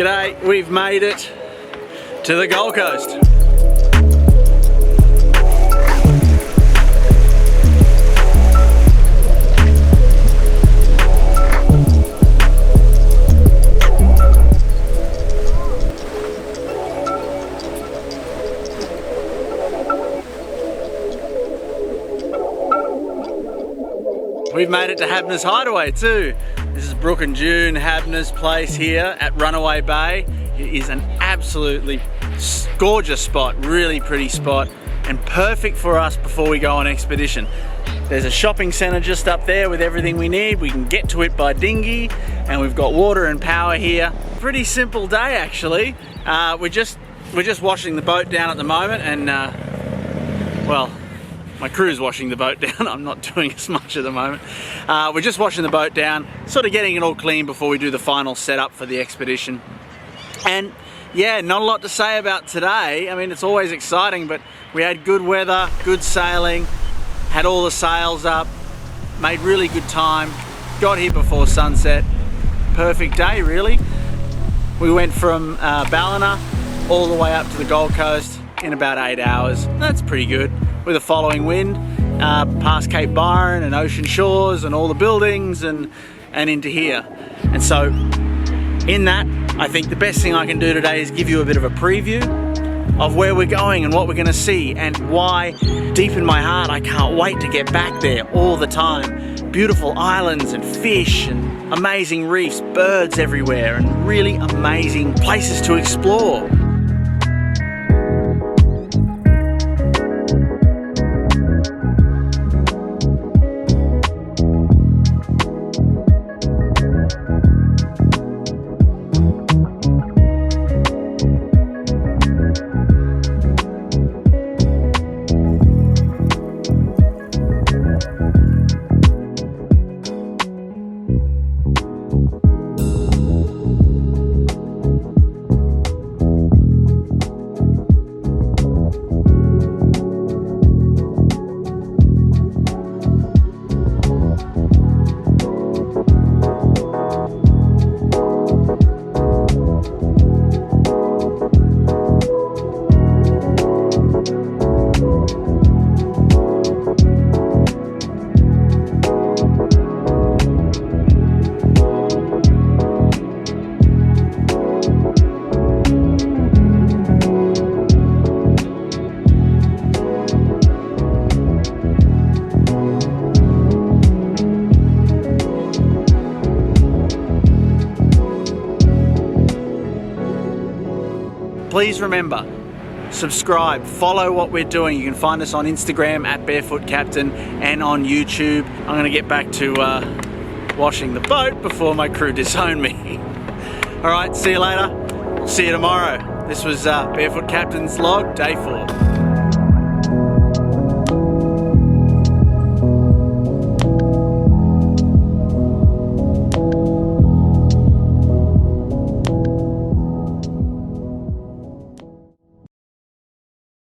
G'day, we've made it to the Gold Coast. We've made it to Habner's Hideaway too. This is Brooke and June Habner's place here at Runaway Bay. It is an absolutely gorgeous spot, really pretty spot, and perfect for us before we go on expedition. There's a shopping centre just up there with everything we need. We can get to it by dinghy, and we've got water and power here. Pretty simple day actually. We're just washing the boat down at the moment, and well, my crew's washing the boat down. I'm not doing as much at the moment. We're just washing the boat down, sort of getting it all clean before we do the final setup for the expedition. And yeah, not a lot to say about today. I mean, it's always exciting, but we had good weather, good sailing, had all the sails up, made really good time, got here before sunset. Perfect day, really. We went from Ballina all the way up to the Gold Coast in about 8 hours. That's pretty good. With a following wind, past Cape Byron and Ocean Shores and all the buildings and into here. And so in that, I think the best thing I can do today is give you a bit of a preview of where we're going and what we're gonna see, and why deep in my heart I can't wait to get back there all the time. Beautiful islands and fish and amazing reefs, birds everywhere, and really amazing places to explore. Please remember, subscribe, follow what we're doing. You can find us on Instagram at Barefoot Captain and on YouTube. I'm gonna get back to washing the boat before my crew disown me. All right, see you later. See you tomorrow. This was Barefoot Captain's log, day 4.